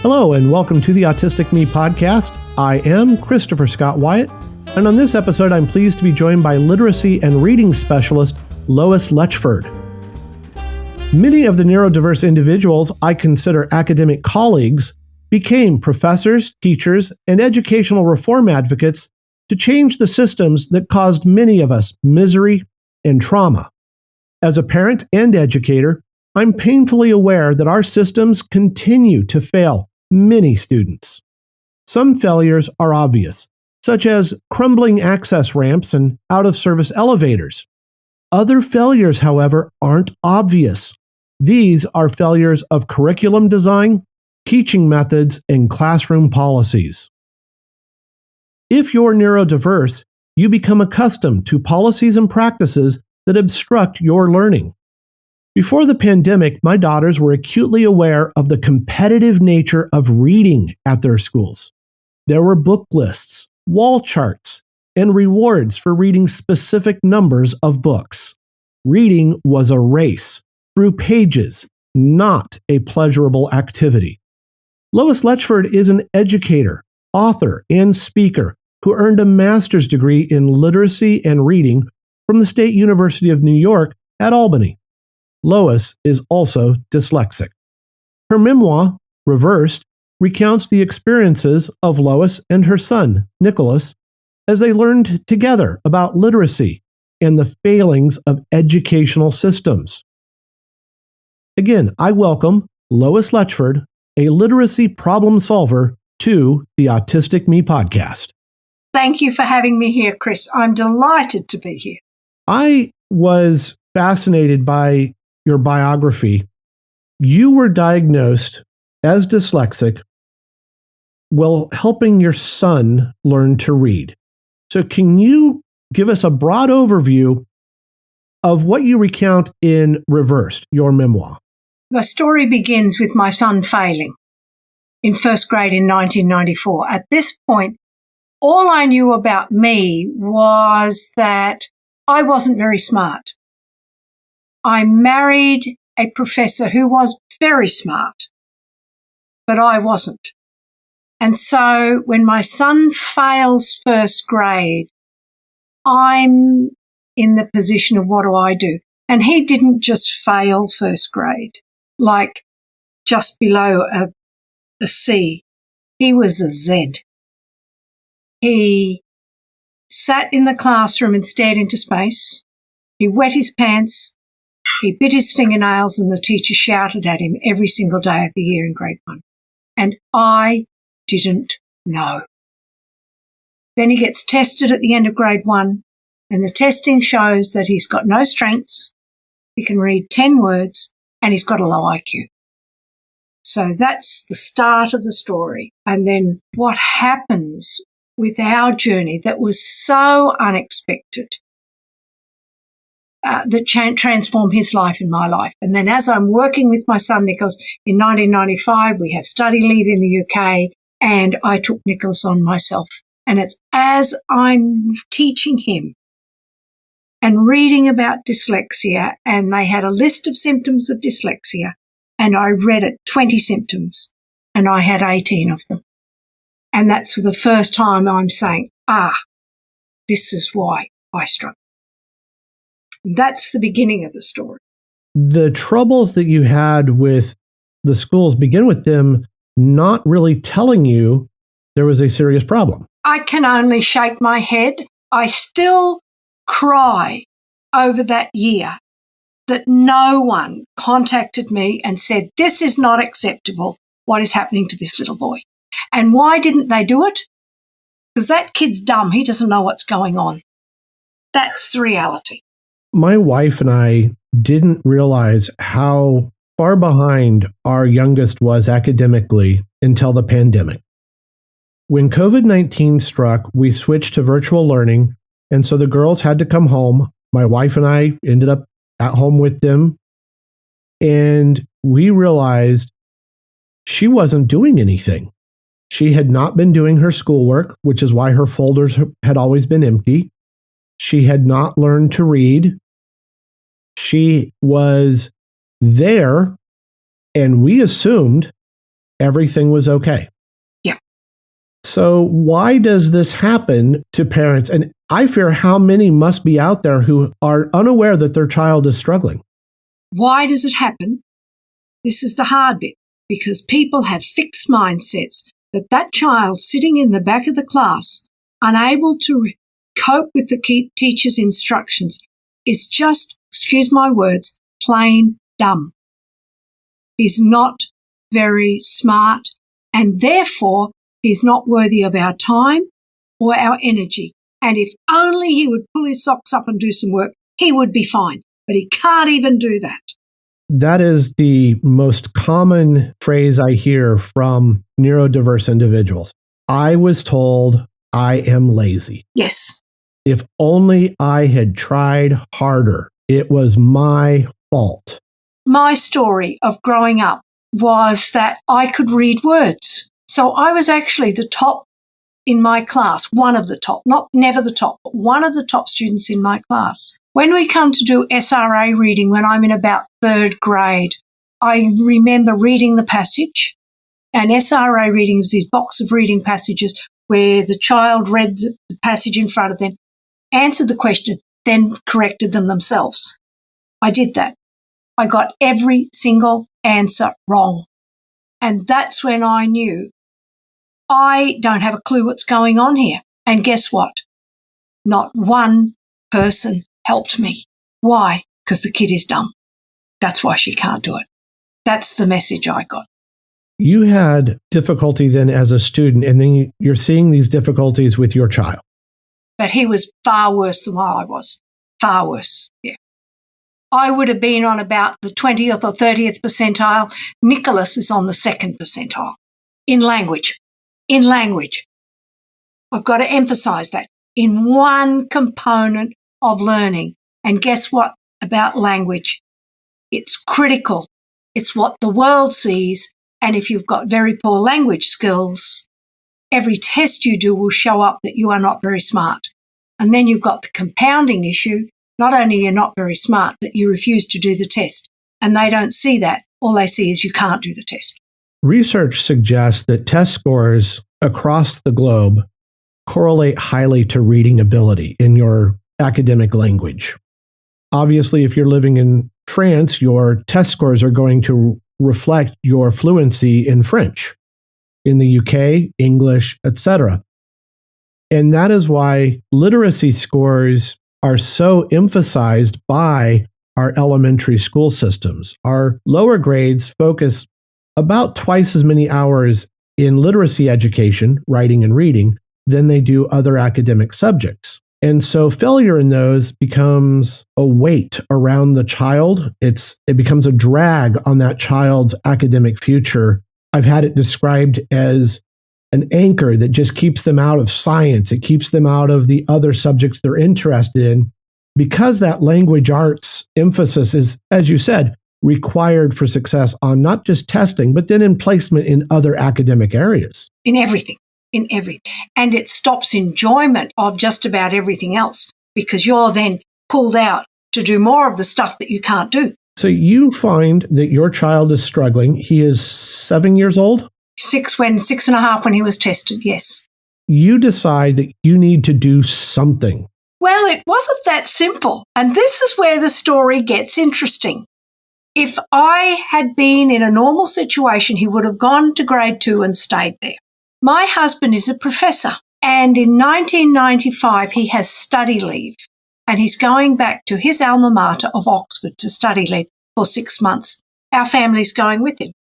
Hello, and welcome to the Autistic Me podcast. I am Christopher Scott Wyatt, and on this episode, I'm pleased to be joined by literacy and reading specialist Lois Letchford. Many of the neurodiverse individuals I consider academic colleagues became professors, teachers, and educational reform advocates to change the systems that caused many of us misery and trauma. As a parent and educator, I'm painfully aware that our systems continue to fail many students. Some failures are obvious, such as crumbling access ramps and out-of-service elevators. Other failures, however, aren't obvious. These are failures of curriculum design, teaching methods, and classroom policies. If you're neurodiverse, you become accustomed to policies and practices that obstruct your learning. Before the pandemic, my daughters were acutely aware of the competitive nature of reading at their schools. There were book lists, wall charts, and rewards for reading specific numbers of books. Reading was a race through pages, not a pleasurable activity. Lois Letchford is an educator, author, and speaker who earned a master's degree in literacy and reading from the State University of New York at Albany. Lois is also dyslexic. Her memoir, Reversed, recounts the experiences of Lois and her son, Nicholas, as they learned together about literacy and the failings of educational systems. Again, I welcome Lois Letchford, a literacy problem solver, to the Autistic Me podcast. Thank you for having me here, Chris. I'm delighted to be here. I was fascinated by your biography. You were diagnosed as dyslexic while helping your son learn to read. So can you give us a broad overview of what you recount in Reversed, your memoir? My story begins with my son failing in first grade in 1994. At this point, all I knew about me was that I wasn't very smart. I married a professor who was very smart, but I wasn't. And so when my son fails first grade, I'm in the position of what do I do? And he didn't just fail first grade, like just below a C. He was a Z. He sat in the classroom and stared into space. He wet his pants. He bit his fingernails, and the teacher shouted at him every single day of the year in grade 1. And I didn't know. Then he gets tested at the end of grade 1, and the testing shows that he's got no strengths, he can read 10 words, and he's got a low IQ. So that's the start of the story. And then what happens with our journey that was so unexpected, that transformed his life and my life. And then as I'm working with my son Nicholas, in 1995, we have study leave in the UK, and I took Nicholas on myself. And it's as I'm teaching him and reading about dyslexia, and they had a list of symptoms of dyslexia, and I read it 20 symptoms, and I had 18 of them. And that's for the first time I'm saying, this is why I struggle. That's the beginning of the story. The troubles that you had with the schools begin with them not really telling you there was a serious problem. I can only shake my head. I still cry over that year that no one contacted me and said, this is not acceptable, what is happening to this little boy. And why didn't they do it? Because that kid's dumb. He doesn't know what's going on. That's the reality. My wife and I didn't realize how far behind our youngest was academically until the pandemic. When COVID-19 struck, we switched to virtual learning, and so the girls had to come home. My wife and I ended up at home with them, and we realized she wasn't doing anything. She had not been doing her schoolwork, which is why her folders had always been empty. She had not learned to read. She was there, and we assumed everything was okay. Yeah. So why does this happen to parents? And I fear how many must be out there who are unaware that their child is struggling. Why does it happen? This is the hard bit, because people have fixed mindsets that child sitting in the back of the class, unable to cope with the teacher's instructions, is just, excuse my words, plain dumb. He's not very smart, and therefore he's not worthy of our time or our energy. And if only he would pull his socks up and do some work, he would be fine. But he can't even do that. That is the most common phrase I hear from neurodiverse individuals. I was told I am lazy. Yes. If only I had tried harder. It was my fault. My story of growing up was that I could read words. So I was actually the top in my class, one of the top, not never the top, but one of the top students in my class. When we come to do SRA reading, when I'm in about third grade, I remember reading the passage, and SRA reading was this box of reading passages where the child read the passage in front of them, answered the question, then corrected them themselves. I did that. I got every single answer wrong. And that's when I knew I don't have a clue what's going on here. And guess what? Not one person helped me. Why? Because the kid is dumb. That's why she can't do it. That's the message I got. You had difficulty then as a student, and then you're seeing these difficulties with your child. But he was far worse than what I was. Far worse, yeah. I would have been on about the 20th or 30th percentile. Nicholas is on the 2nd percentile in language. In language. I've got to emphasize that. In one component of learning. And guess what about language? It's critical. It's what the world sees. And if you've got very poor language skills, every test you do will show up that you are not very smart. And then you've got the compounding issue. Not only are you not very smart, but you refuse to do the test. And they don't see that. All they see is you can't do the test. Research suggests that test scores across the globe correlate highly to reading ability in your academic language. Obviously, if you're living in France, your test scores are going to reflect your fluency in French. In the UK, English, etc. And that is why literacy scores are so emphasized by our elementary school systems. Our lower grades focus about twice as many hours in literacy education, writing and reading, than they do other academic subjects. And so failure in those becomes a weight around the child. It becomes a drag on that child's academic future. I've had it described as an anchor that just keeps them out of science. It keeps them out of the other subjects they're interested in, because that language arts emphasis is, as you said, required for success on not just testing, but then in placement in other academic areas. In everything. And it stops enjoyment of just about everything else, because you're then pulled out to do more of the stuff that you can't do. So you find that your child is struggling. He is 7 years old? 6.5 when he was tested, yes. You decide that you need to do something. Well, it wasn't that simple. And this is where the story gets interesting. If I had been in a normal situation, he would have gone to grade 2 and stayed there. My husband is a professor, and in 1995 he has study leave, and he's going back to his alma mater of Oxford to study leave for 6 months. Our family's going with him.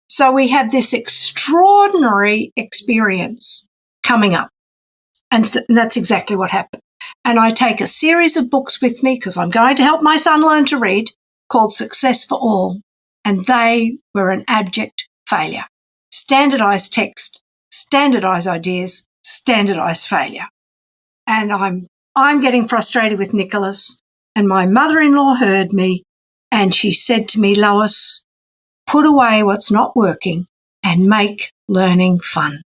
So we have this extraordinary experience coming up, and that's exactly what happened. And I take a series of books with me because I'm going to help my son learn to read, called Success for All, and they were an abject failure. Standardized text, standardized ideas, standardized failure. And I'm getting frustrated with Nicholas, and my mother-in-law heard me, and she said to me, Lois, put away what's not working and make learning fun.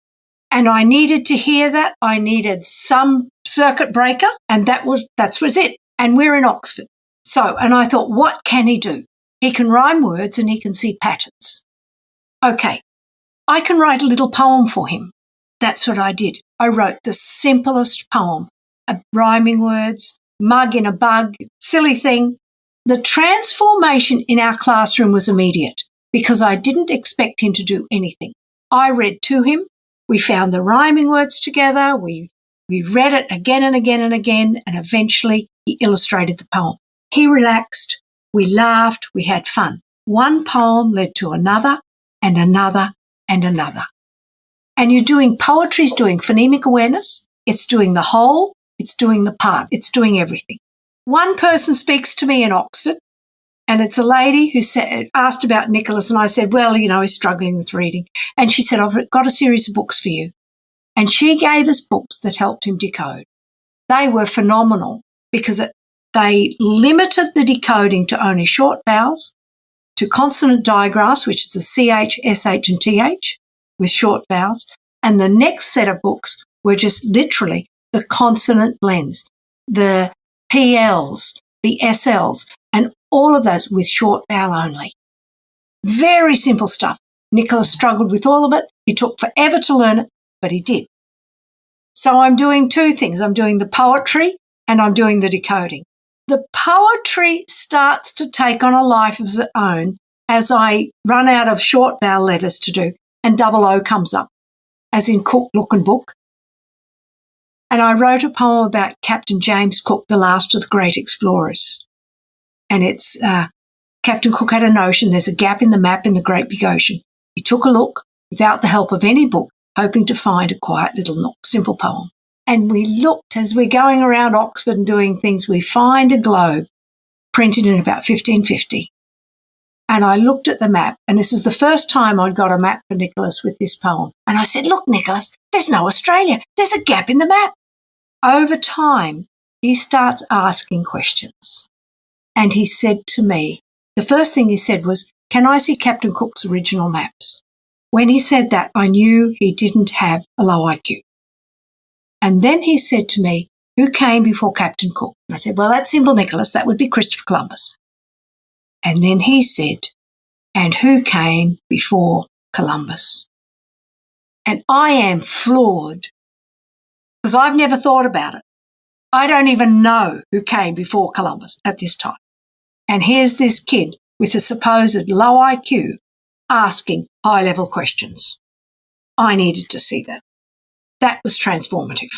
And I needed to hear that. I needed some circuit breaker, and that was it. And we're in Oxford. So, and I thought, what can he do? He can rhyme words and he can see patterns. Okay, I can write a little poem for him. That's what I did. I wrote the simplest poem, rhyming words, mug in a bug, silly thing. The transformation in our classroom was immediate because I didn't expect him to do anything. I read to him. We found the rhyming words together. We read it again and again and again, and eventually he illustrated the poem. He relaxed. We laughed. We had fun. One poem led to another and another and another. And you're doing poetry's doing phonemic awareness. It's doing the whole. It's doing the part. It's doing everything. One person speaks to me in Oxford, and it's a lady who asked about Nicholas, and I said, well, he's struggling with reading. And she said, I've got a series of books for you. And she gave us books that helped him decode. They were phenomenal because they limited the decoding to only short vowels, to consonant digraphs, which is the CH, SH, and TH, with short vowels. And the next set of books were just literally the consonant blends, the PLs, the SLs, and all of those with short vowel only. Very simple stuff. Nicholas struggled with all of it. He took forever to learn it, but he did. So I'm doing two things. I'm doing the poetry and I'm doing the decoding. The poetry starts to take on a life of its own as I run out of short vowel letters to do, and double O comes up, as in Cook, Look and Book. And I wrote a poem about Captain James Cook, the last of the great explorers. And it's Captain Cook had a notion there's a gap in the map in the great big ocean. He took a look without the help of any book, hoping to find a quiet little nook. Simple poem. And we looked as we're going around Oxford and doing things, we find a globe printed in about 1550. And I looked at the map, and this is the first time I'd got a map for Nicholas with this poem. And I said, look, Nicholas, there's no Australia. There's a gap in the map. Over time, he starts asking questions. And he said to me, the first thing he said was, can I see Captain Cook's original maps? When he said that, I knew he didn't have a low IQ. And then he said to me, who came before Captain Cook? And I said, well, that's simple, Nicholas. That would be Christopher Columbus. And then he said, and who came before Columbus? And I am floored because I've never thought about it. I don't even know who came before Columbus at this time. And here's this kid with a supposed low IQ asking high-level questions. I needed to see that. That was transformative.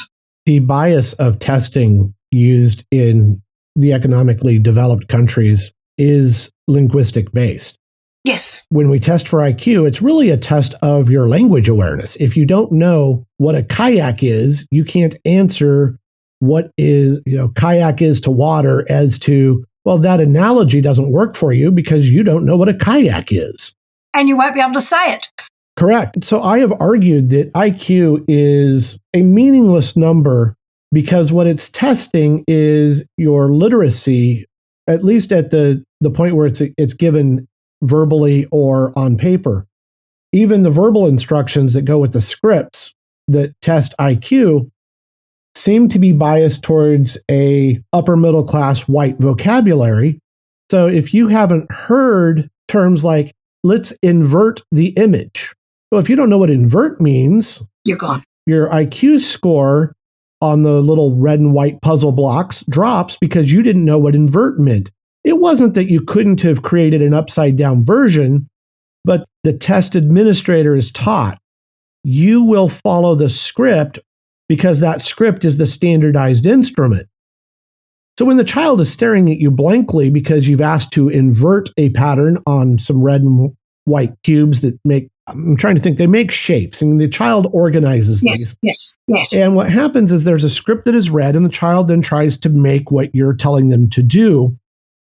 The bias of testing used in the economically developed countries is linguistic based. Yes. When we test for IQ, it's really a test of your language awareness. If you don't know what a kayak is, you can't answer what is, kayak is to water as to, well, that analogy doesn't work for you because you don't know what a kayak is. And you won't be able to say it. Correct. So I have argued that IQ is a meaningless number because what it's testing is your literacy, at least at the point where it's given verbally or on paper. Even the verbal instructions that go with the scripts that test IQ seem to be biased towards a upper middle class white vocabulary. So if you haven't heard terms like, let's invert the image. Well, if you don't know what invert means, you're gone. Your IQ score on the little red and white puzzle blocks drops because you didn't know what invert meant. It wasn't that you couldn't have created an upside down version, but the test administrator is taught you will follow the script because that script is the standardized instrument. So when the child is staring at you blankly because you've asked to invert a pattern on some red and white cubes that make, I'm trying to think, they make shapes, and the child organizes these. Yes. And what happens is there's a script that is read, and the child then tries to make what you're telling them to do.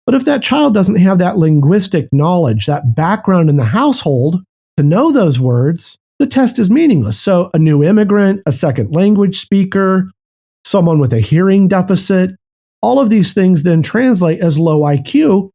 But if that child doesn't have that linguistic knowledge, that background in the household to know those words, the test is meaningless. So a new immigrant, a second language speaker, someone with a hearing deficit, all of these things then translate as low IQ.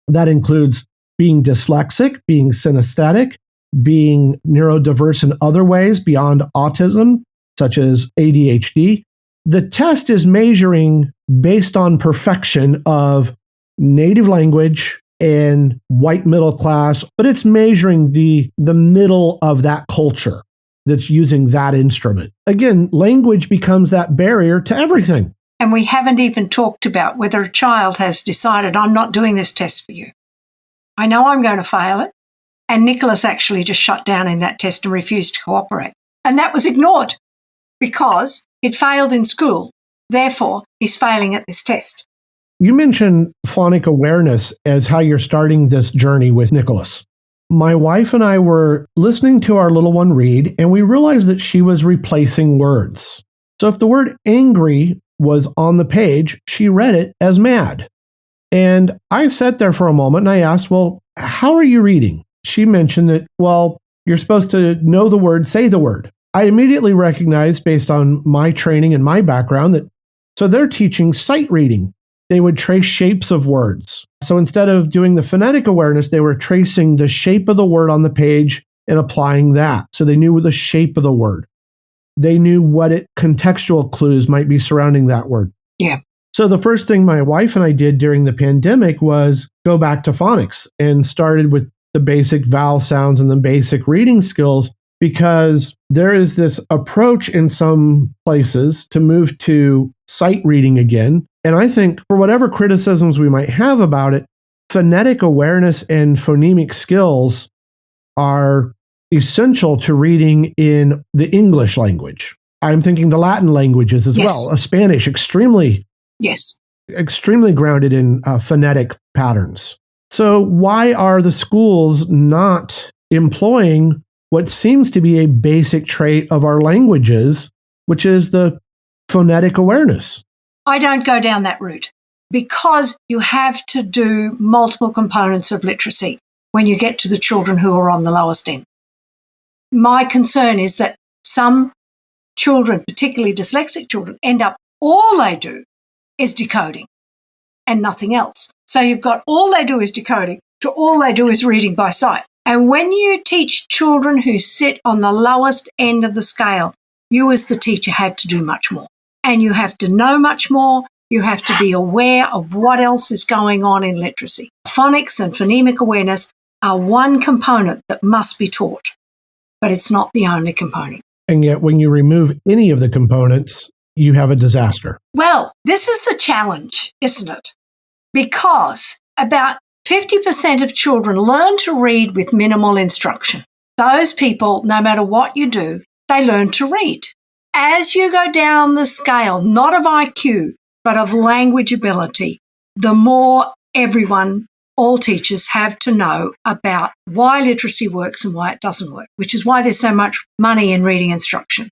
That includes being dyslexic, being synesthetic, being neurodiverse in other ways beyond autism, such as ADHD. The test is measuring based on perfection of native language, and white middle class, but it's measuring the middle of that culture that's using that instrument. Again, language becomes that barrier to everything. And we haven't even talked about whether a child has decided, I'm not doing this test for you. I know I'm going to fail it. And Nicholas actually just shut down in that test and refused to cooperate. And that was ignored because he'd failed in school. Therefore, he's failing at this test. You mentioned phonic awareness as how you're starting this journey with Nicholas. My wife and I were listening to our little one read, and we realized that she was replacing words. So if the word angry was on the page, she read it as mad. And I sat there for a moment and I asked, well, how are you reading? She mentioned that, well, you're supposed to know the word, say the word. I immediately recognized, based on my training and my background, that so they're teaching sight reading. They would trace shapes of words. So instead of doing the phonetic awareness, they were tracing the shape of the word on the page and applying that. So they knew the shape of the word. They knew what contextual clues might be surrounding that word. Yeah. So the first thing my wife and I did during the pandemic was go back to phonics and started with the basic vowel sounds and the basic reading skills, because there is this approach in some places to move to sight reading again. And I think for whatever criticisms we might have about it, phonetic awareness and phonemic skills are essential to reading in the English language. I'm thinking the Latin languages as well. Spanish, extremely grounded in phonetic patterns. So why are the schools not employing what seems to be a basic trait of our languages, which is the phonetic awareness? I don't go down that route because you have to do multiple components of literacy when you get to the children who are on the lowest end. My concern is that some children, particularly dyslexic children, end up all they do is decoding and nothing else. So you've got all they do is decoding to all they do is reading by sight. And when you teach children who sit on the lowest end of the scale, you as the teacher have to do much more. And you have to know much more. You have to be aware of what else is going on in literacy. Phonics and phonemic awareness are one component that must be taught, but it's not the only component. And yet when you remove any of the components, you have a disaster. Well, this is the challenge, isn't it? Because about 50% of children learn to read with minimal instruction. Those people, no matter what you do, they learn to read. As you go down the scale, not of IQ, but of language ability, the more everyone, all teachers have to know about why literacy works and why it doesn't work, which is why there's so much money in reading instruction.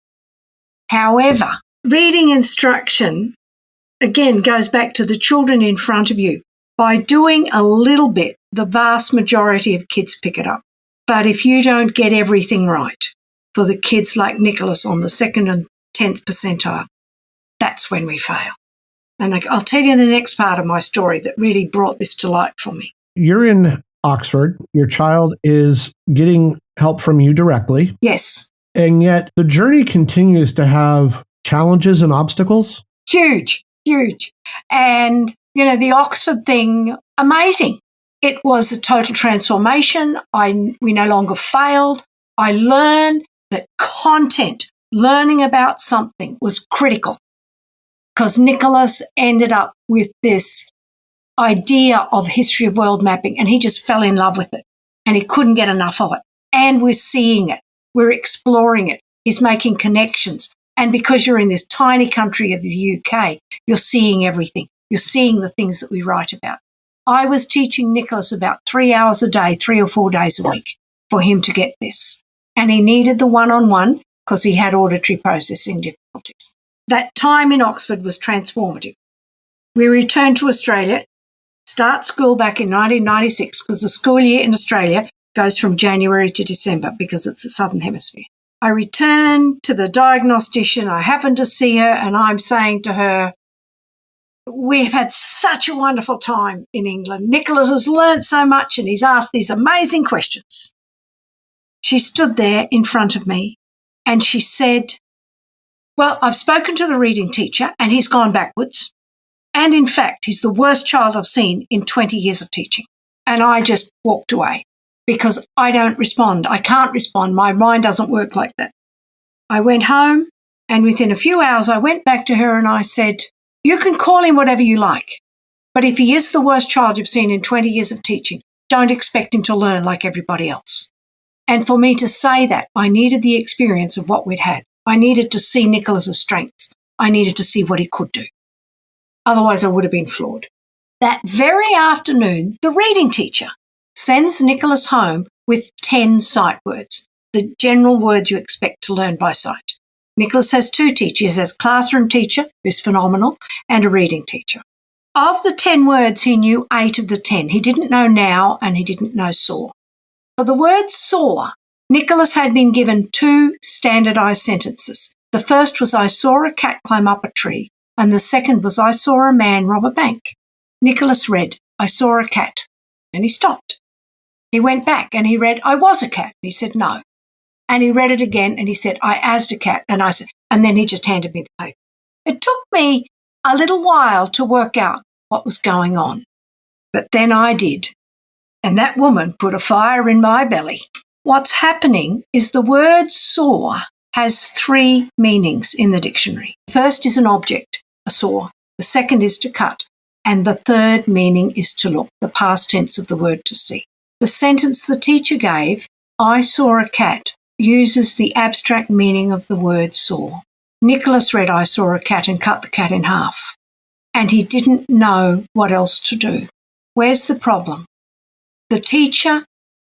However, reading instruction, again, goes back to the children in front of you. By doing a little bit, the vast majority of kids pick it up. But if you don't get everything right for the kids like Nicholas on the 2nd and 10th percentile, that's when we fail. And I'll tell you the next part of my story that really brought this to light for me. You're in Oxford. Your child is getting help from you directly. Yes. And yet the journey continues to have challenges and obstacles. Huge. And, the Oxford thing, amazing. It was a total transformation. We no longer failed. I learned that content, learning about something, was critical because Nicholas ended up with this idea of history of world mapping and he just fell in love with it and he couldn't get enough of it. And we're seeing it. We're exploring it. He's making connections. And because you're in this tiny country of the UK, you're seeing everything. You're seeing the things that we write about. I was teaching Nicholas about 3 hours a day, 3 or 4 days a week for him to get this. And he needed the one-on-one because he had auditory processing difficulties. That time in Oxford was transformative. We returned to Australia, start school back in 1996 because the school year in Australia goes from January to December because it's the Southern Hemisphere. I returned to the diagnostician. I happened to see her and I'm saying to her, we've had such a wonderful time in England. Nicholas has learnt so much and he's asked these amazing questions. She stood there in front of me and she said, well, I've spoken to the reading teacher and he's gone backwards. And in fact, he's the worst child I've seen in 20 years of teaching. And I just walked away because I don't respond. I can't respond. My mind doesn't work like that. I went home, and within a few hours, I went back to her and I said, you can call him whatever you like, but if he is the worst child you've seen in 20 years of teaching, don't expect him to learn like everybody else. And for me to say that, I needed the experience of what we'd had. I needed to see Nicholas's strengths. I needed to see what he could do. Otherwise, I would have been flawed. That very afternoon, the reading teacher sends Nicholas home with 10 sight words, the general words you expect to learn by sight. Nicholas has 2 teachers. He has a classroom teacher, who's phenomenal, and a reading teacher. Of the 10 words, he knew 8 of the 10. He didn't know now, and he didn't know saw. For the word saw, Nicholas had been given 2 standardized sentences. The first was, I saw a cat climb up a tree, and the second was, I saw a man rob a bank. Nicholas read, I saw a cat, and he stopped. He went back and he read, I was a cat. He said, no. And he read it again and he said, I as a cat. And I said, and then he just handed me the paper. It took me a little while to work out what was going on. But then I did. And that woman put a fire in my belly. What's happening is the word saw has 3 meanings in the dictionary. The first is an object, a saw. The second is to cut. And the third meaning is to look, the past tense of the word to see. The sentence the teacher gave, I saw a cat, uses the abstract meaning of the word saw. Nicholas read, I saw a cat, and cut the cat in half. And he didn't know what else to do. Where's the problem? The teacher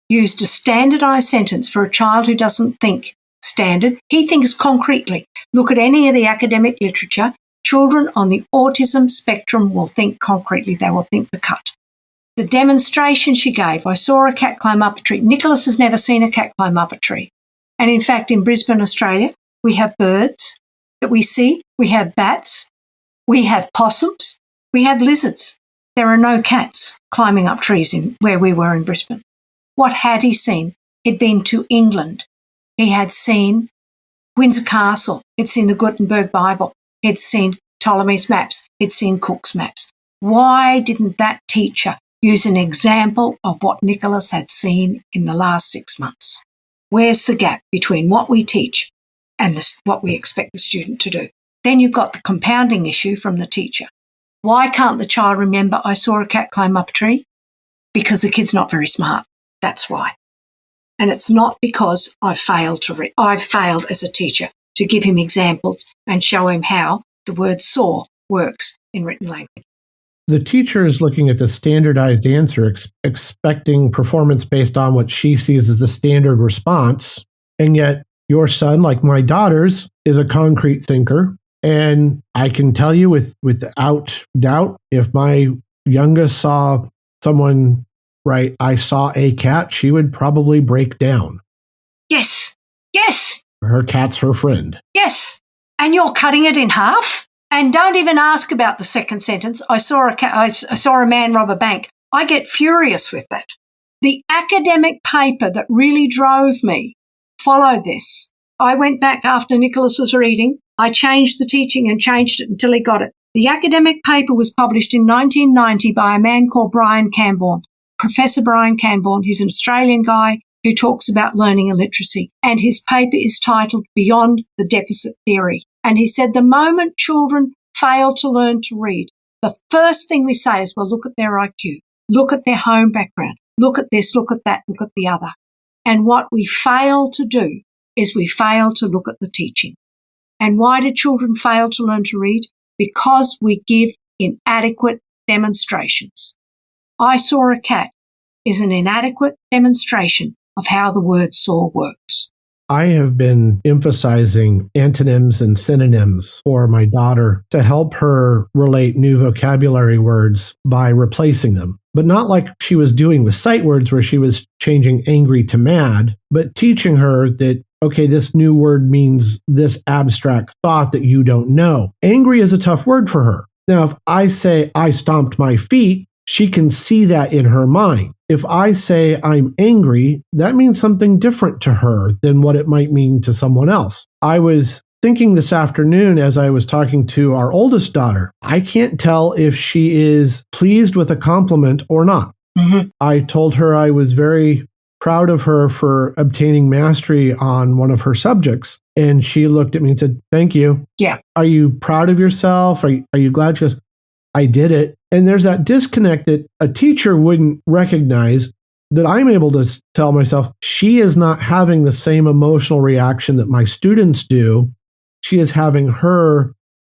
used a standardized sentence for a child who doesn't think standard. He thinks concretely. Look at any of the academic literature. Children on the autism spectrum will think concretely. They will think the cut. The demonstration she gave, I saw a cat climb up a tree. Nicholas has never seen a cat climb up a tree. And in fact, in Brisbane, Australia, we have birds that we see. We have bats. We have possums. We have lizards. There are no cats climbing up trees in where we were in Brisbane. What had he seen? He'd been to England. He had seen Windsor Castle. He'd seen the Gutenberg Bible. He'd seen Ptolemy's maps. He'd seen Cook's maps. Why didn't that teacher use an example of what Nicholas had seen in the last 6 months? Where's the gap between what we teach and what we expect the student to do? Then you've got the compounding issue from the teacher. Why can't the child remember, I saw a cat climb up a tree? Because the kid's not very smart. That's why. And it's not because I've failed as a teacher to give him examples and show him how the word saw works in written language. The teacher is looking at the standardized answer, expecting performance based on what she sees as the standard response. And yet your son, like my daughter's, is a concrete thinker. And I can tell you without doubt, if my youngest saw someone write, I saw a cat, she would probably break down. Yes. Yes. Her cat's her friend. Yes. And you're cutting it in half? And don't even ask about the second sentence. I saw a man rob a bank. I get furious with that. The academic paper that really drove me followed this. I went back after Nicholas was reading. I changed the teaching and changed it until he got it. The academic paper was published in 1990 by a man called Brian Camborne, Professor Brian Camborne. He's an Australian guy who talks about learning and literacy. And his paper is titled Beyond the Deficit Theory. And he said the moment children fail to learn to read, the first thing we say is, well, look at their IQ, look at their home background, look at this, look at that, look at the other. And what we fail to do is we fail to look at the teaching. And why do children fail to learn to read? Because we give inadequate demonstrations. I saw a cat is an inadequate demonstration of how the word saw works. I have been emphasizing antonyms and synonyms for my daughter to help her relate new vocabulary words by replacing them. But not like she was doing with sight words where she was changing angry to mad, but teaching her that, okay, this new word means this abstract thought that you don't know. Angry is a tough word for her. Now, if I say I stomped my feet, she can see that in her mind. If I say I'm angry, that means something different to her than what it might mean to someone else. I was thinking this afternoon as I was talking to our oldest daughter, I can't tell if she is pleased with a compliment or not. Mm-hmm. I told her I was very proud of her for obtaining mastery on one of her subjects. And she looked at me and said, "Thank you. Yeah. Are you proud of yourself? Are you glad?" She goes, "I did it." And there's that disconnect that a teacher wouldn't recognize, that I'm able to tell myself, she is not having the same emotional reaction that my students do. She is having her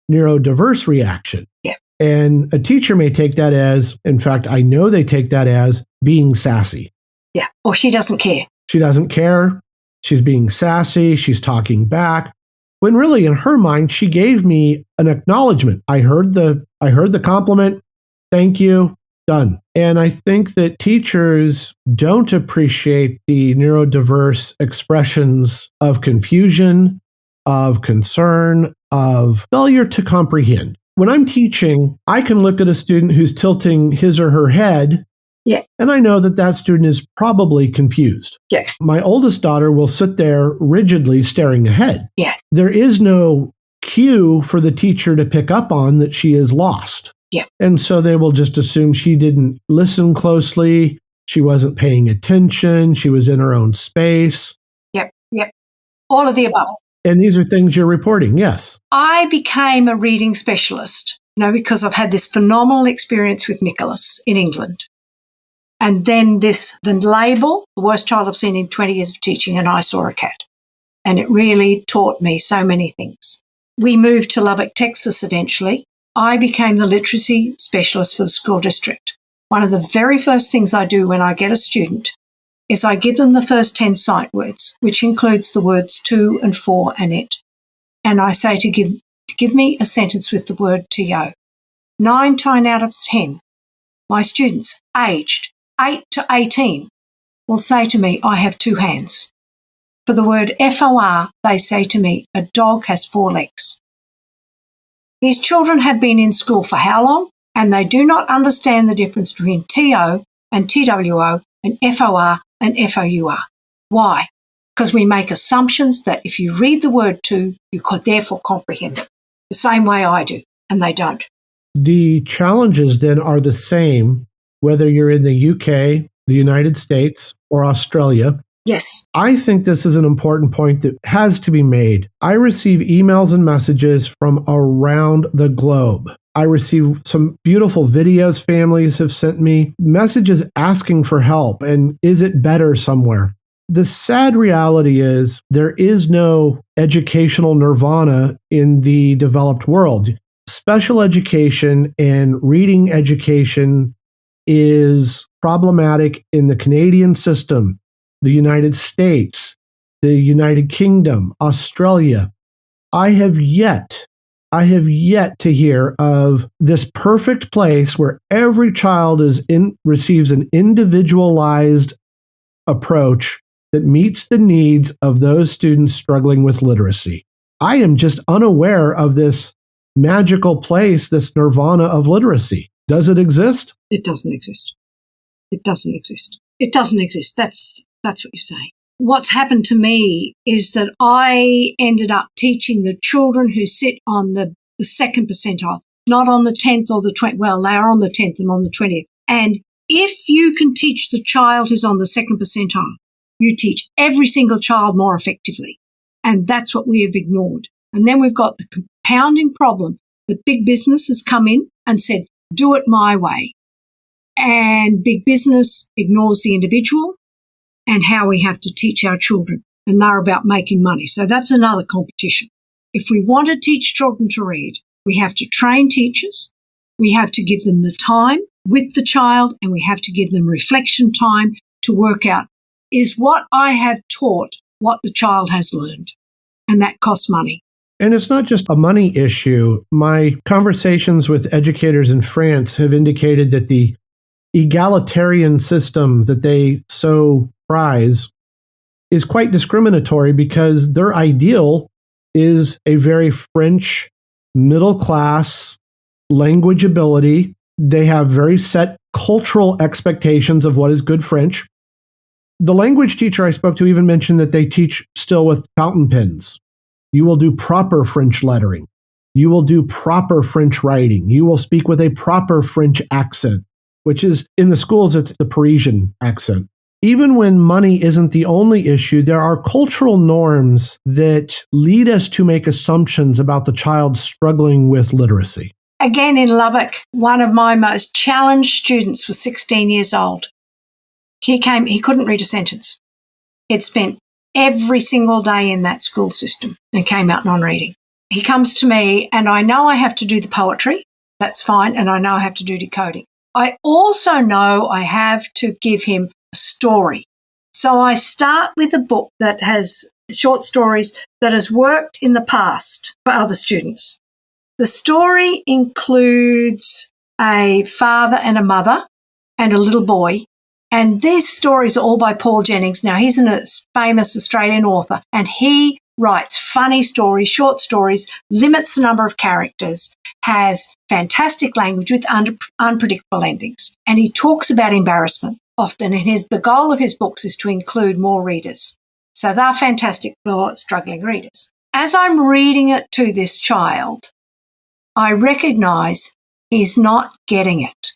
neurodiverse reaction. Yeah. And a teacher may take that as, in fact, I know they take that as being sassy. Yeah. Or she doesn't care. She doesn't care. She's being sassy. She's talking back. When really in her mind, she gave me an acknowledgement. I heard the compliment. Thank you. Done. And I think that teachers don't appreciate the neurodiverse expressions of confusion, of concern, of failure to comprehend. When I'm teaching, I can look at a student who's tilting his or her head, yeah, and I know that that student is probably confused. Yeah. My oldest daughter will sit there rigidly staring ahead. Yeah. There is no cue for the teacher to pick up on that she is lost. Yeah. And so they will just assume she didn't listen closely, she wasn't paying attention, she was in her own space. Yep. All of the above. And these are things you're reporting, yes. I became a reading specialist, because I've had this phenomenal experience with Nicholas in England. And then the label, the worst child I've seen in 20 years of teaching, and I saw a cat. And it really taught me so many things. We moved to Lubbock, Texas eventually. I became the literacy specialist for the school district. One of the very first things I do when I get a student is I give them the first 10 sight words, which includes the words to and for and it. And I say to give me a sentence with the word to. 9 times out of 10, my students aged 8 to 18 will say to me, "I have 2 hands." For the word FOR, they say to me, "A dog has 4 legs." These children have been in school for how long? And they do not understand the difference between TO and TWO and FOR and FOUR. Why? Because we make assumptions that if you read the word to, you could therefore comprehend it. The same way I do, and they don't. The challenges then are the same, whether you're in the UK, the United States, or Australia. Yes. I think this is an important point that has to be made. I receive emails and messages from around the globe. I receive some beautiful videos families have sent me, messages asking for help, and is it better somewhere? The sad reality is there is no educational nirvana in the developed world. Special education and reading education is problematic in the Canadian system, the United States, the United Kingdom, Australia. I have yet to hear of this perfect place where every child receives an individualized approach that meets the needs of those students struggling with literacy. I am just unaware of this magical place, this nirvana of literacy. Does it exist? It doesn't exist. It doesn't exist. It doesn't exist. That's what you say. What's happened to me is that I ended up teaching the children who sit on the second percentile, not on the 10th or the 20th. Well, they are on the 10th and on the 20th. And if you can teach the child who's on the second percentile, you teach every single child more effectively. And that's what we have ignored. And then we've got the compounding problem that big business has come in and said, "Do it my way." And big business ignores the individual and how we have to teach our children. And they're about making money. So that's another competition. If we want to teach children to read, we have to train teachers. We have to give them the time with the child, and we have to give them reflection time to work out, is what I have taught what the child has learned? And that costs money. And it's not just a money issue. My conversations with educators in France have indicated that the egalitarian system that they so prize is quite discriminatory because their ideal is a very French middle class language ability. They have very set cultural expectations of what is good French. The language teacher I spoke to even mentioned that they teach still with fountain pens. You will do proper French lettering. You will do proper French writing. You will speak with a proper French accent. which is in the schools, it's the Parisian accent. Even when money isn't the only issue, there are cultural norms that lead us to make assumptions about the child struggling with literacy. Again, in Lubbock, one of my most challenged students was 16 years old. He couldn't read a sentence. He'd spent every single day in that school system and came out non-reading. He comes to me and I know I have to do the poetry. That's fine. And I know I have to do decoding. I also know I have to give him a story. So I start with a book that has short stories that has worked in the past for other students. The story includes a father and a mother and a little boy. And these stories are all by Paul Jennings. Now, he's a famous Australian author, and he writes funny stories, short stories, limits the number of characters, has fantastic language with unpredictable endings. And he talks about embarrassment often, and the goal of his books is to include more readers. So they're fantastic for struggling readers. As I'm reading it to this child, I recognise he's not getting it.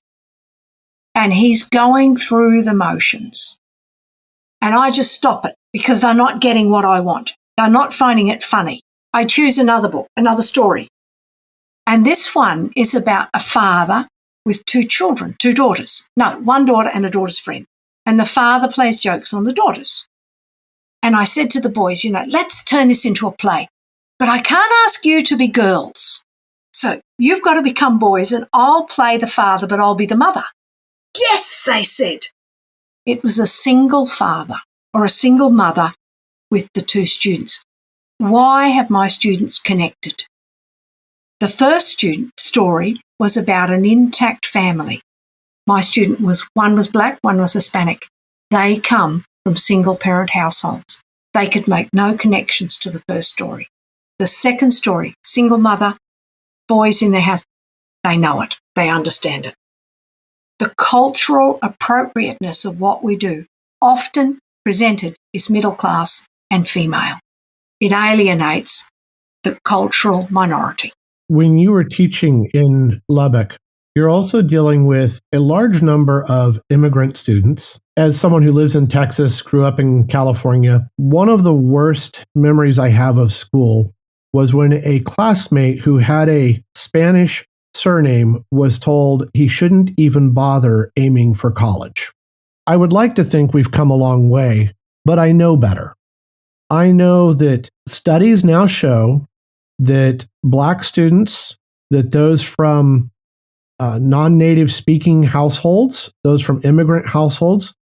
And he's going through the motions. And I just stop it because they're not getting what I want. They're not finding it funny. I choose another book, another story. And this one is about a father with two children, two daughters. No, one daughter and a daughter's friend. And the father plays jokes on the daughters. And I said to the boys, let's turn this into a play. But I can't ask you to be girls. So you've got to become boys and I'll play the father, but I'll be the mother. Yes, they said. It was a single father or a single mother with the two students. Why have my students connected? The first story was about an intact family. My student one was black, one was Hispanic. They come from single parent households. They could make no connections to the first story. The second story, single mother, boys in their house, they know it. They understand it. The cultural appropriateness of what we do, often presented, is middle class and female. It alienates the cultural minority. When you were teaching in Lubbock, you're also dealing with a large number of immigrant students. As someone who lives in Texas, grew up in California, one of the worst memories I have of school was when a classmate who had a Spanish surname was told he shouldn't even bother aiming for college. I would like to think we've come a long way, but I know better. I know that studies now show that Black students, that those from non-native speaking households, those from immigrant households,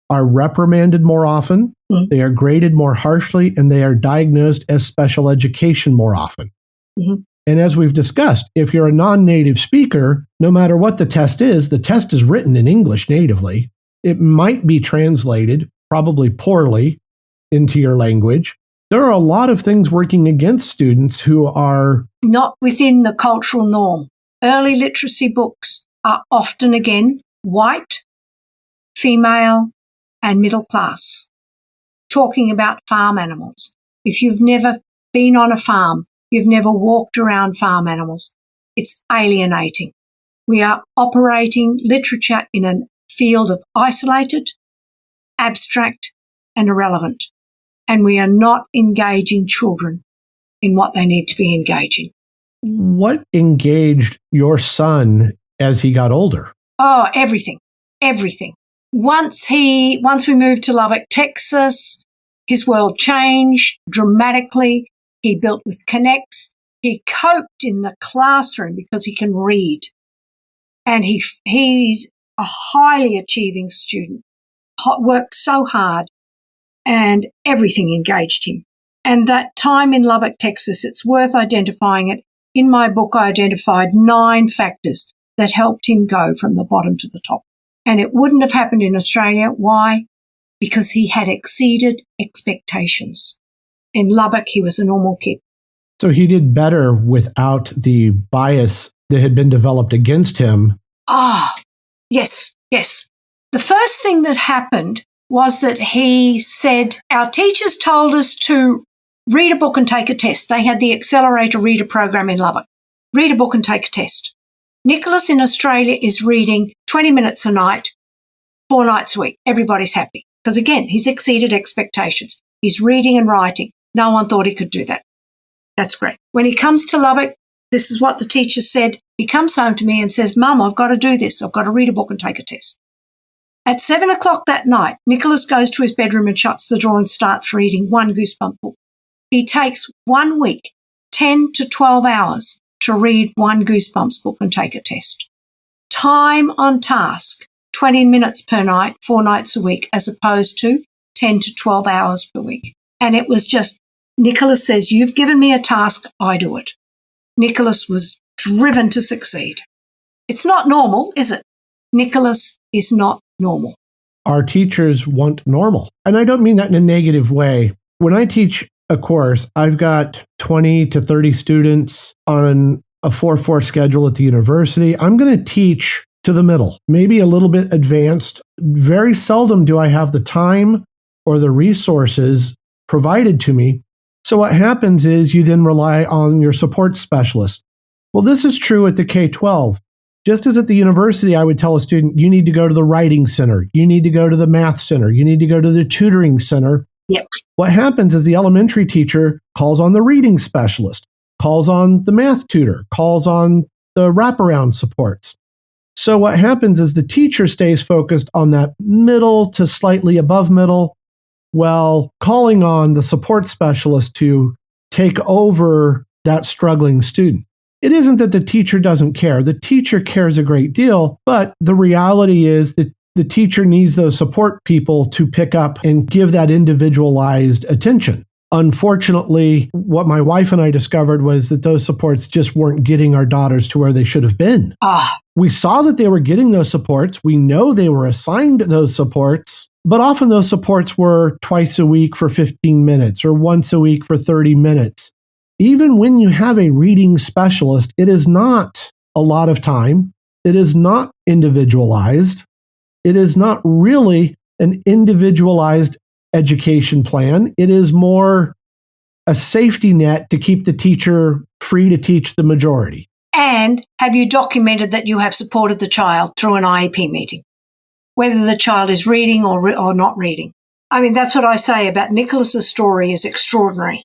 are reprimanded more often, they are graded more harshly, and they are diagnosed as special education more often. Mm-hmm. And as we've discussed, if you're a non-native speaker, no matter what the test is written in English natively. It might be translated, probably poorly, into your language. There are a lot of things working against students who are not within the cultural norm. Early literacy books are often, again, white, female, and middle class, talking about farm animals. If you've never been on a farm, you've never walked around farm animals, it's alienating. We are operating literature in a field of isolated, abstract, and irrelevant. And we are not engaging children in what they need to be engaging. What engaged your son as he got older? Oh, everything. Once we moved to Lubbock, Texas, his world changed dramatically. He built with Connects. He coped in the classroom because he can read. And he's a highly achieving student, worked so hard, and everything engaged him. And that time in Lubbock, Texas, it's worth identifying it. In my book, I identified 9 factors that helped him go from the bottom to the top. And it wouldn't have happened in Australia. Why? Because he had exceeded expectations. In Lubbock, he was a normal kid. So he did better without the bias that had been developed against him. Yes. The first thing that happened was that he said, our teachers told us to read a book and take a test. They had the Accelerator Reader program in Lubbock. Read a book and take a test. Nicholas in Australia is reading 20 minutes a night, 4 nights a week. Everybody's happy. Because again, he's exceeded expectations. He's reading and writing. No one thought he could do that. That's great. When he comes to Lubbock, this is what the teacher said. He comes home to me and says, Mum, I've got to do this. I've got to read a book and take a test. At 7 o'clock that night, Nicholas goes to his bedroom and shuts the door and starts reading one Goosebump book. He takes 1 week, 10 to 12 hours to read one Goosebumps book and take a test. Time on task, 20 minutes per night, 4 nights a week, as opposed to 10 to 12 hours per week. And it was just, Nicholas says, you've given me a task, I do it. Nicholas was driven to succeed. It's not normal, is it? Nicholas is not normal. Our teachers want normal. And I don't mean that in a negative way. When I teach a course, I've got 20 to 30 students on a 4-4 schedule at the university. I'm going to teach to the middle, maybe a little bit advanced. Very seldom do I have the time or the resources provided to me. So what happens is you then rely on your support specialist. Well, this is true at the K-12. Just as at the university, I would tell a student, you need to go to the writing center. You need to go to the math center. You need to go to the tutoring center. Yep. What happens is the elementary teacher calls on the reading specialist, calls on the math tutor, calls on the wraparound supports. So what happens is the teacher stays focused on that middle to slightly above middle, while calling on the support specialist to take over that struggling student. It isn't that the teacher doesn't care. The teacher cares a great deal, but the reality is that the teacher needs those support people to pick up and give that individualized attention. Unfortunately, what my wife and I discovered was that those supports just weren't getting our daughters to where they should have been. We saw that they were getting those supports. We know they were assigned those supports, but often those supports were twice a week for 15 minutes or once a week for 30 minutes. Even when you have a reading specialist, it is not a lot of time. It is not individualized. It is not really an individualized education plan. It is more a safety net to keep the teacher free to teach the majority. And have you documented that you have supported the child through an IEP meeting, whether the child is reading or not reading? I mean, that's what I say about Nicholas's story is extraordinary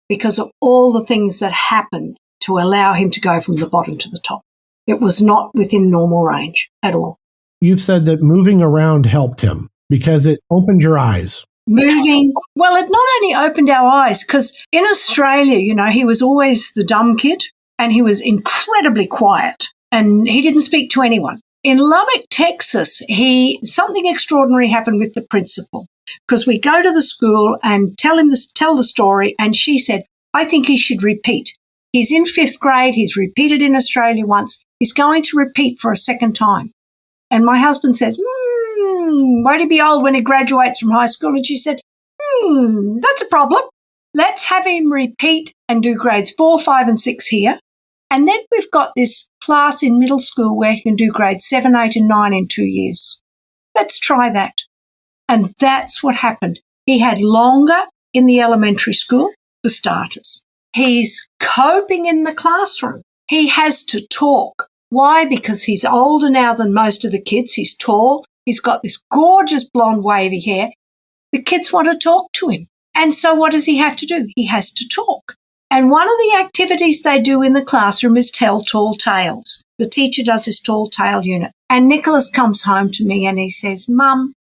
because of all the things that happened to allow him to go from the bottom to the top. It was not within normal range at all. You've said that moving around helped him because it opened your eyes. Moving, well, it not only opened our eyes, because in Australia, you know, he was always the dumb kid and he was incredibly quiet and he didn't speak to anyone. In Lubbock, Texas, something extraordinary happened with the principal because we go to the school and tell the story, and she said, I think he should repeat. He's in 5th grade. He's repeated in Australia once. He's going to repeat for a second time. And my husband says, won't he be old when he graduates from high school? And she said, that's a problem. Let's have him repeat and do grades 4, 5, and 6 here. And then we've got this class in middle school where he can do grades 7, 8, and 9 in 2 years. Let's try that. And that's what happened. He had longer in the elementary school, for starters. He's coping in the classroom. He has to talk. Why? Because he's older now than most of the kids. He's tall. He's got this gorgeous blonde wavy hair. The kids want to talk to him. And so what does he have to do? He has to talk. And one of the activities they do in the classroom is tell tall tales. The teacher does his tall tale unit. And Nicholas comes home to me and he says, Mum,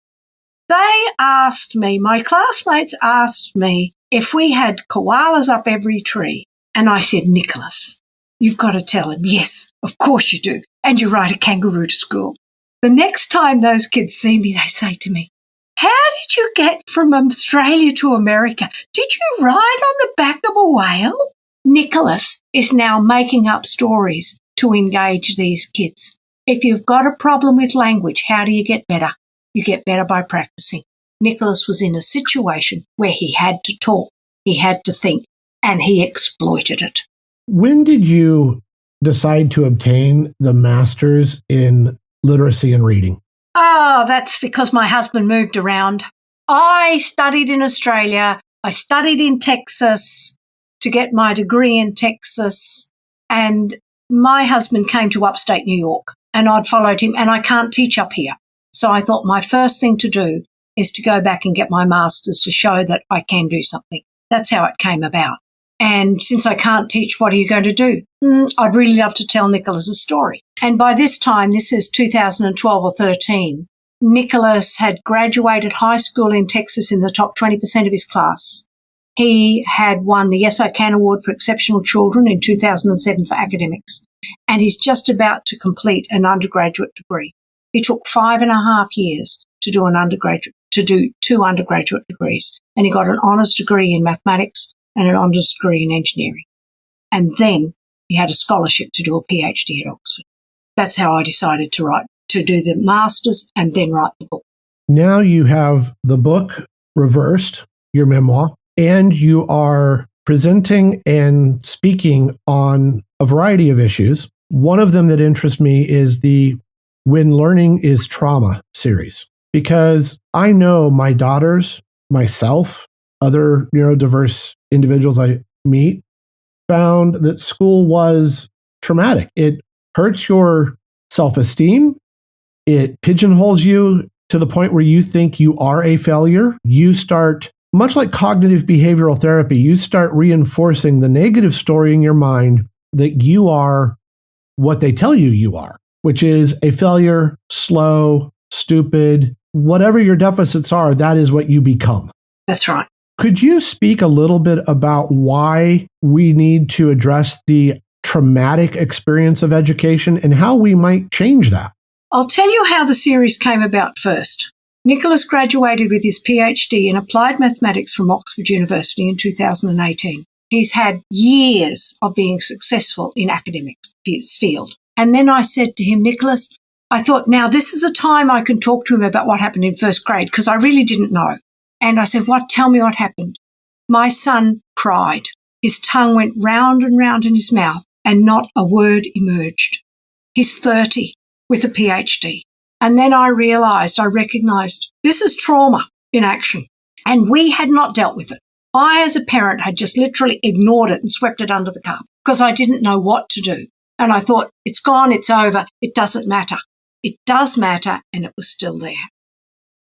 my classmates asked me if we had koalas up every tree. And I said, Nicholas, you've got to tell him, yes, of course you do. And you ride a kangaroo to school. The next time those kids see me, they say to me, how did you get from Australia to America? Did you ride on the back of a whale? Nicholas is now making up stories to engage these kids. If you've got a problem with language, how do you get better? You get better by practicing. Nicholas was in a situation where he had to talk, he had to think, and he exploited it. When did you decide to obtain the master's in literacy and reading? Oh, that's because my husband moved around. I studied in Australia. I studied in Texas to get my degree in Texas. And my husband came to upstate New York and I'd followed him, and I can't teach up here. So I thought my first thing to do is to go back and get my master's to show that I can do something. That's how it came about. And since I can't teach, what are you going to do? I'd really love to tell Nicholas a story. And by this time, this is 2012 or 13, Nicholas had graduated high school in Texas in the top 20% of his class. He had won the Yes I Can Award for Exceptional Children in 2007 for academics. And he's just about to complete an undergraduate degree. It took 5.5 years to do 2 undergraduate degrees. And he got an honours degree in mathematics and an honours degree in engineering. And then he had a scholarship to do a PhD at Oxford. That's how I decided to do the master's and then write the book. Now you have the book reversed, your memoir, and you are presenting and speaking on a variety of issues. One of them that interests me is the When Learning is Trauma series, because I know my daughters, myself, other neurodiverse individuals I meet, found that school was traumatic. It hurts your self-esteem. It pigeonholes you to the point where you think you are a failure. You start, much like cognitive behavioral therapy, you start reinforcing the negative story in your mind that you are what they tell you you are, which is a failure, slow, stupid, whatever your deficits are, that is what you become. That's right. Could you speak a little bit about why we need to address the traumatic experience of education and how we might change that? I'll tell you how the series came about first. Nicholas graduated with his PhD in applied mathematics from Oxford University in 2018. He's had years of being successful in academics, his field. And then I said to him, Nicholas, I thought, now this is a time I can talk to him about what happened in first grade, because I really didn't know. And I said, tell me what happened. My son cried. His tongue went round and round in his mouth and not a word emerged. He's 30 with a PhD. And then I recognized this is trauma in action. And we had not dealt with it. I, as a parent, had just literally ignored it and swept it under the carpet because I didn't know what to do. And I thought, it's gone, it's over, it doesn't matter. It does matter, and it was still there.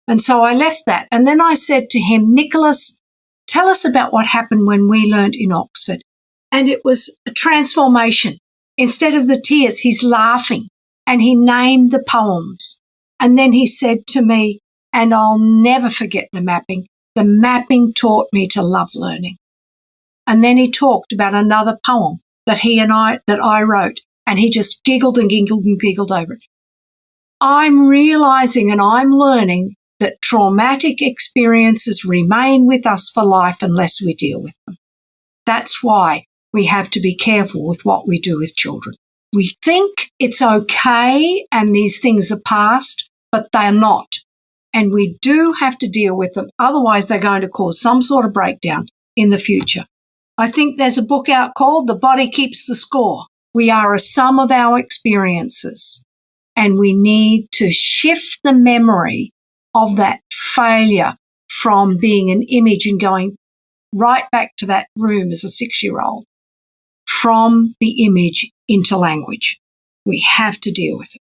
And so I left that. And then I said to him, Nicholas, tell us about what happened when we learnt in Oxford. And it was a transformation. Instead of the tears, he's laughing. And he named the poems. And then he said to me, and I'll never forget the mapping. The mapping taught me to love learning. And then he talked about another poem that I wrote. And he just giggled and giggled and giggled over it. I'm realizing and I'm learning that traumatic experiences remain with us for life unless we deal with them. That's why we have to be careful with what we do with children. We think it's okay and these things are past, but they're not. And we do have to deal with them. Otherwise, they're going to cause some sort of breakdown in the future. I think there's a book out called The Body Keeps the Score. We are a sum of our experiences, and we need to shift the memory of that failure from being an image and going right back to that room as a 6-year-old, from the image into language. We have to deal with it.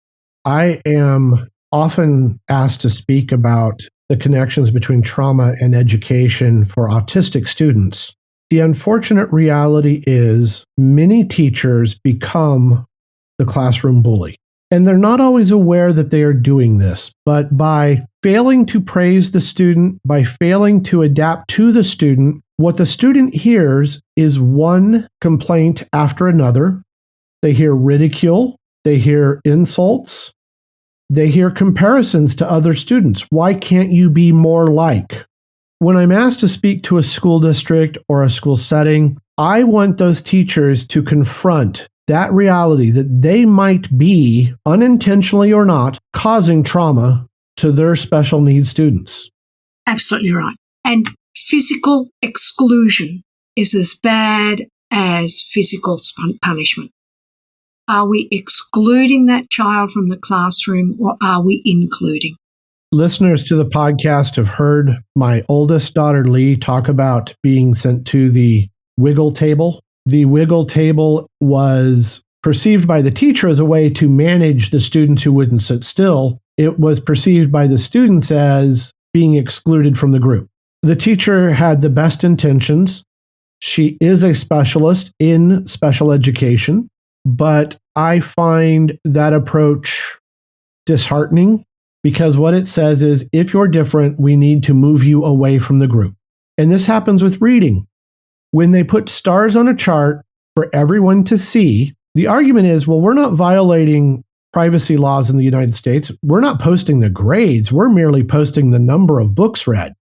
I am often asked to speak about the connections between trauma and education for autistic students. The unfortunate reality is many teachers become the classroom bully. And they're not always aware that they are doing this, but by failing to praise the student, by failing to adapt to the student, what the student hears is one complaint after another. They hear ridicule, they hear insults, they hear comparisons to other students. Why can't you be more like? When I'm asked to speak to a school district or a school setting, I want those teachers to confront that reality that they might be, unintentionally or not, causing trauma to their special needs students. Absolutely right. And physical exclusion is as bad as physical punishment. Are we excluding that child from the classroom, or are we including? Listeners to the podcast have heard my oldest daughter, Lee, talk about being sent to the wiggle table. The wiggle table was perceived by the teacher as a way to manage the students who wouldn't sit still. It was perceived by the students as being excluded from the group. The teacher had the best intentions. She is a specialist in special education, but I find that approach disheartening because what it says is if you're different, we need to move you away from the group. And this happens with reading. When they put stars on a chart for everyone to see, the argument is, well, we're not violating privacy laws in the United States. We're not posting the grades. We're merely posting the number of books read.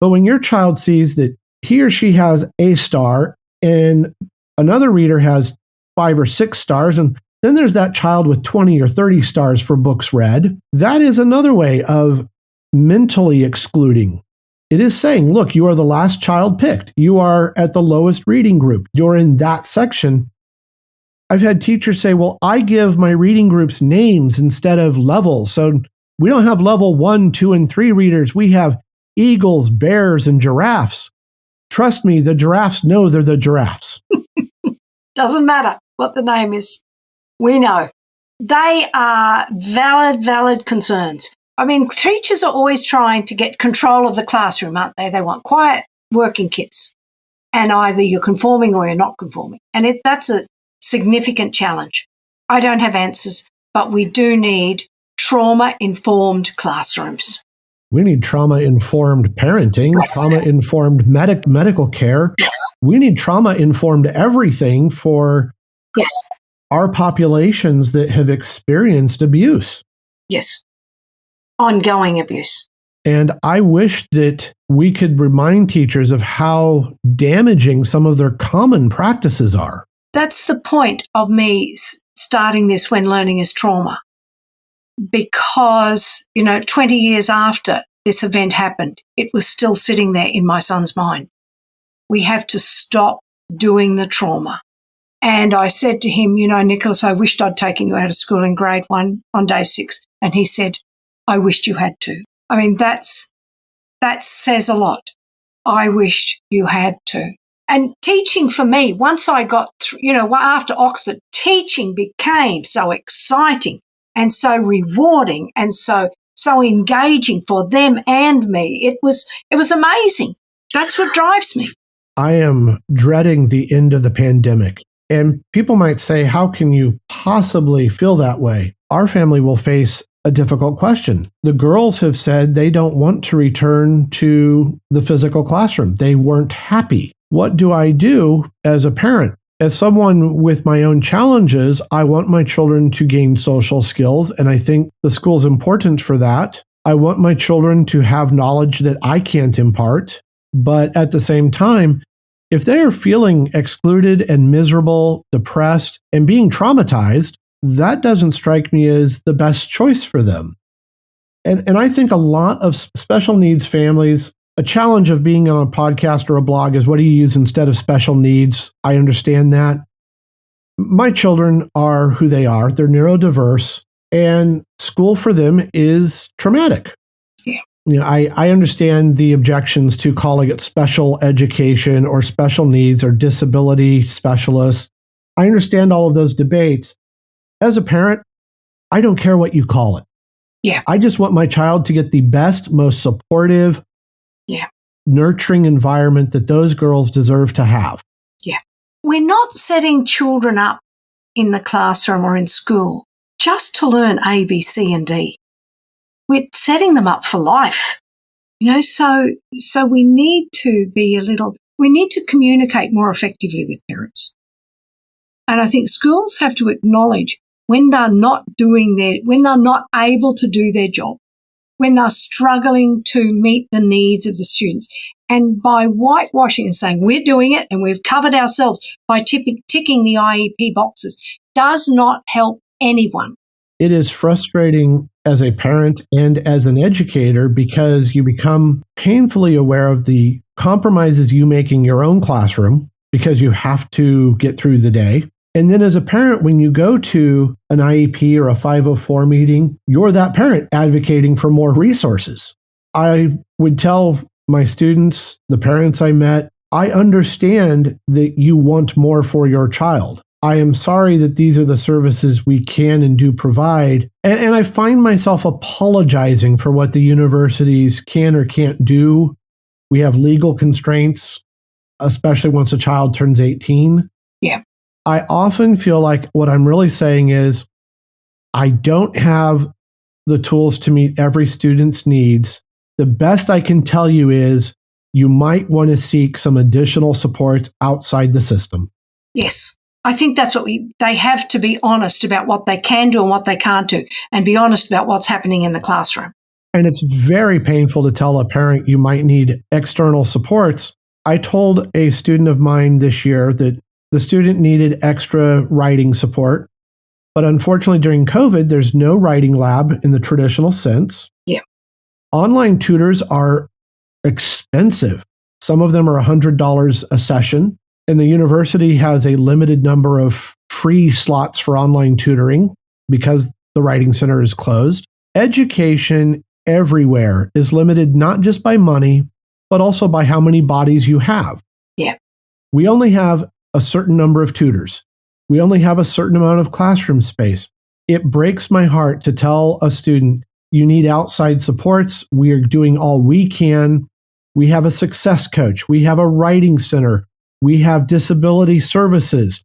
But when your child sees that he or she has a star and another reader has 5 or 6 stars, and then there's that child with 20 or 30 stars for books read, that is another way of mentally excluding. It is saying, look, you are the last child picked. You are at the lowest reading group. You're in that section. I've had teachers say, well, I give my reading groups names instead of levels. So we don't have level 1, 2, and 3 readers. We have eagles, bears, and giraffes. Trust me, the giraffes know they're the giraffes. Doesn't matter what the name is. We know. They are valid concerns. I mean, teachers are always trying to get control of the classroom, aren't they? They want quiet working kids. And either you're conforming or you're not conforming. And that's a significant challenge. I don't have answers, but we do need trauma-informed classrooms. We need trauma-informed parenting, Yes. trauma-informed medical care. Yes. We need trauma-informed everything for Yes. our populations that have experienced abuse. Yes. Ongoing abuse. And I wish that we could remind teachers of how damaging some of their common practices are. That's the point of me starting this when learning is trauma. Because, 20 years after this event happened, it was still sitting there in my son's mind. We have to stop doing the trauma. And I said to him, Nicholas, I wished I'd taken you out of school in grade 1 on day 6. And he said, I wished you had to. I mean, that says a lot. I wished you had to. And teaching for me, once I got through, after Oxford, teaching became so exciting and so rewarding and so engaging for them and me. It was amazing. That's what drives me. I am dreading the end of the pandemic. And people might say, how can you possibly feel that way? Our family will face a difficult question. The girls have said they don't want to return to the physical classroom. They weren't happy. What do I do as a parent? As someone with my own challenges, I want my children to gain social skills, and I think the school's important for that. I want my children to have knowledge that I can't impart, but at the same time, if they are feeling excluded and miserable, depressed, and being traumatized, that doesn't strike me as the best choice for them. And I think a lot of special needs families, a challenge of being on a podcast or a blog is what do you use instead of special needs? I understand that. My children are who they are. They're neurodiverse, and school for them is traumatic. Yeah. I understand the objections to calling it special education or special needs or disability specialists. I understand all of those debates. As a parent, I don't care what you call it. Yeah. I just want my child to get the best, most supportive, nurturing environment that those girls deserve to have. Yeah. We're not setting children up in the classroom or in school just to learn A, B, C, and D. We're setting them up for life. So we need to we need to communicate more effectively with parents. And I think schools have to acknowledge when they're not able to do their job, when they're struggling to meet the needs of the students. And by whitewashing and saying we're doing it and we've covered ourselves by ticking the IEP boxes does not help anyone. It is frustrating as a parent and as an educator because you become painfully aware of the compromises you make in your own classroom because you have to get through the day. And then as a parent, when you go to an IEP or a 504 meeting, you're that parent advocating for more resources. I would tell my students, the parents I met, I understand that you want more for your child. I am sorry that these are the services we can and do provide. And I find myself apologizing for what the universities can or can't do. We have legal constraints, especially once a child turns 18. Yeah. I often feel like what I'm really saying is I don't have the tools to meet every student's needs. The best I can tell you is you might want to seek some additional supports outside the system. Yes. I think that's what they have to be honest about what they can do and what they can't do, and be honest about what's happening in the classroom. And it's very painful to tell a parent you might need external supports. I told a student of mine this year that the student needed extra writing support. But unfortunately, during COVID, there's no writing lab in the traditional sense. Yeah. Online tutors are expensive. Some of them are $100 a session. And the university has a limited number of free slots for online tutoring because the writing center is closed. Education everywhere is limited not just by money, but also by how many bodies you have. Yeah. We only have a certain number of tutors. We only have a certain amount of classroom space. It breaks my heart to tell a student, you need outside supports. We are doing all we can. We have a success coach. We have a writing center. We have disability services.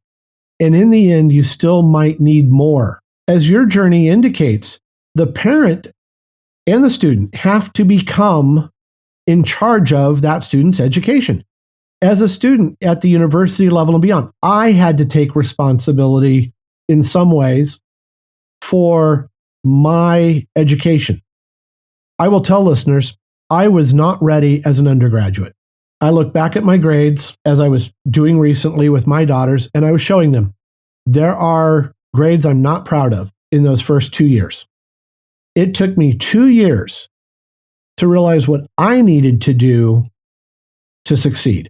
And in the end, you still might need more. As your journey indicates, the parent and the student have to become in charge of that student's education. As a student at the university level and beyond, I had to take responsibility in some ways for my education. I will tell listeners, I was not ready as an undergraduate. I look back at my grades as I was doing recently with my daughters, and I was showing them there are grades I'm not proud of in those first 2 years. It took me 2 years to realize what I needed to do to succeed,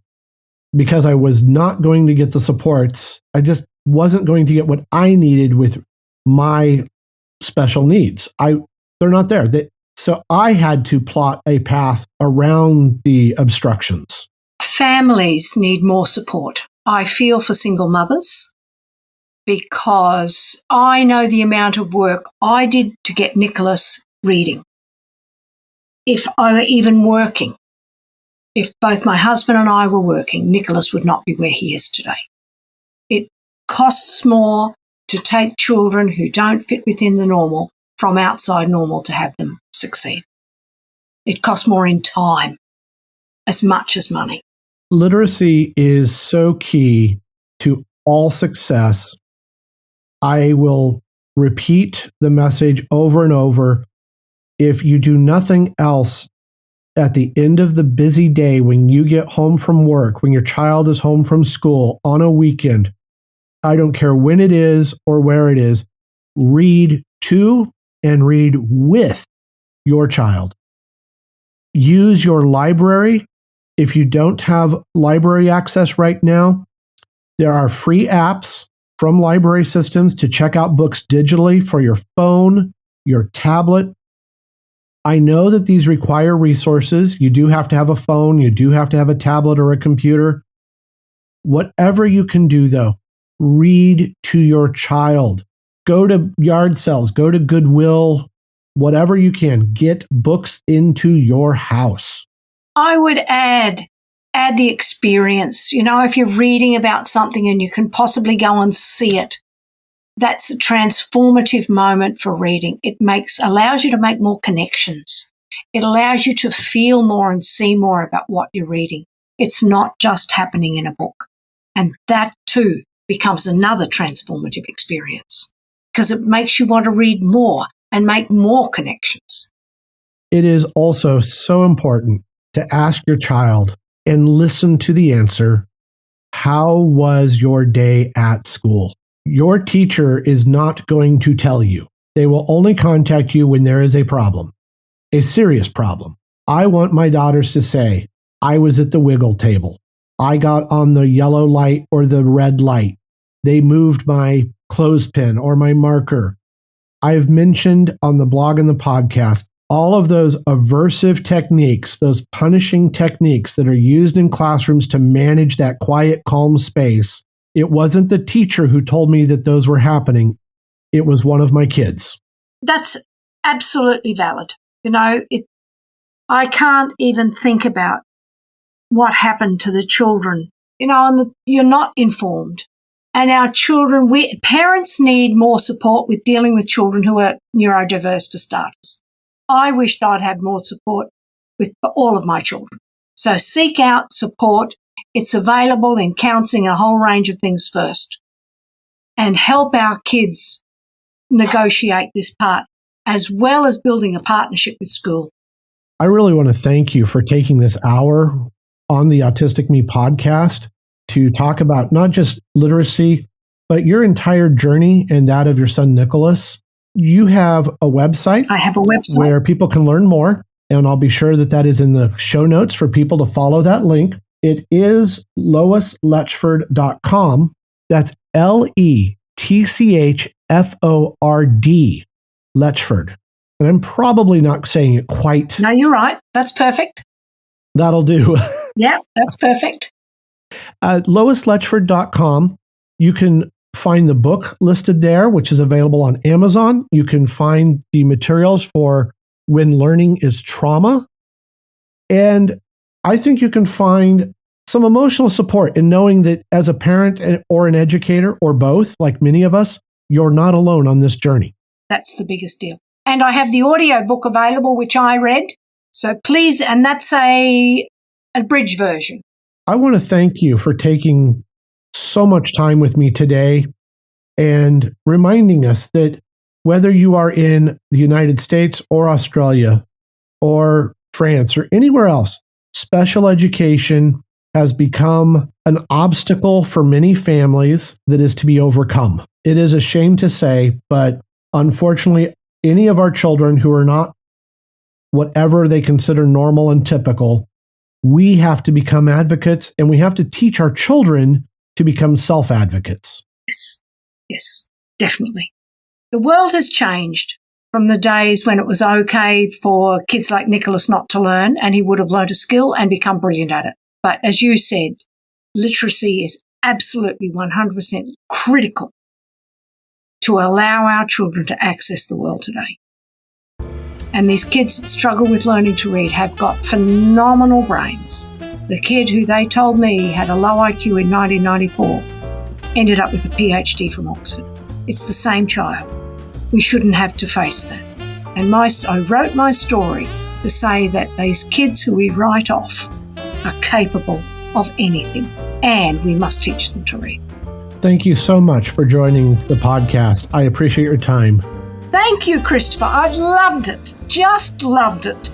because I was not going to get the supports. I just wasn't going to get what I needed with my special needs. They're not there. So I had to plot a path around the obstructions. Families need more support. I feel for single mothers because I know the amount of work I did to get Nicholas reading. If I were even working, if both my husband and I were working, Nicholas would not be where he is today. It costs more to take children who don't fit within the normal from outside normal to have them succeed. It costs more in time as much as money. Literacy is so key to all success. I will repeat the message over and over. If you do nothing else, at the end of the busy day, when you get home from work, when your child is home from school on a weekend, I don't care when it is or where it is, read to and read with your child. Use your library. If you don't have library access right now, there are free apps from library systems to check out books digitally for your phone, your tablet. I know that these require resources. You do have to have a phone. You do have to have a tablet or a computer. Whatever you can do, though, read to your child. Go to yard sales, go to Goodwill, whatever you can. Get books into your house. I would add the experience. You know, if you're reading about something and you can possibly go and see it, that's a transformative moment for reading. It allows you to make more connections. It allows you to feel more and see more about what you're reading. It's not just happening in a book. And that too becomes another transformative experience because it makes you want to read more and make more connections. It is also so important to ask your child and listen to the answer, how was your day at school? Your teacher is not going to tell you. They will only contact you when there is a problem, a serious problem. I want my daughters to say, I was at the wiggle table. I got on the yellow light or the red light. They moved my clothespin or my marker. I've mentioned on the blog and the podcast all of those aversive techniques, those punishing techniques that are used in classrooms to manage that quiet, calm space. It wasn't the teacher who told me that those were happening. It was one of my kids. That's absolutely valid. I can't even think about what happened to the children, and you're not informed. And our children, parents need more support with dealing with children who are neurodiverse for starters. I wished I'd had more support with all of my children. So seek out support. It's available in counselling, a whole range of things first. And help our kids negotiate this part, as well as building a partnership with school. I really want to thank you for taking this hour on the Autistic Me podcast to talk about not just literacy, but your entire journey and that of your son, Nicholas. You have a website. I have a website where people can learn more, and I'll be sure that is in the show notes for people to follow that link. It is loisletchford.com. That's LETCHFORD, Letchford. And I'm probably not saying it quite. No, you're right. That's perfect. That'll do. Yeah, that's perfect. LoisLetchford.com. You can find the book listed there, which is available on Amazon. You can find the materials for When Learning is Trauma. And I think you can find some emotional support in knowing that as a parent or an educator or both, like many of us, you're not alone on this journey. That's the biggest deal. And I have the audio book available, which I read. So please, and that's a abridged version. I want to thank you for taking so much time with me today and reminding us that whether you are in the United States or Australia or France or anywhere else, special education has become an obstacle for many families that is to be overcome. It is a shame to say, but unfortunately, any of our children who are not whatever they consider normal and typical, we have to become advocates, and we have to teach our children to become self-advocates. Yes, definitely. The world has changed from the days when it was okay for kids like Nicholas not to learn, and he would have learned a skill and become brilliant at it. But as you said, literacy is absolutely 100% critical to allow our children to access the world today. And these kids that struggle with learning to read have got phenomenal brains. The kid who they told me had a low IQ in 1994 ended up with a PhD from Oxford. It's the same child. We shouldn't have to face that. And I wrote my story to say that these kids who we write off are capable of anything, and we must teach them to read. Thank you so much for joining the podcast. I appreciate your time. Thank you, Christopher. I've loved it. Just loved it.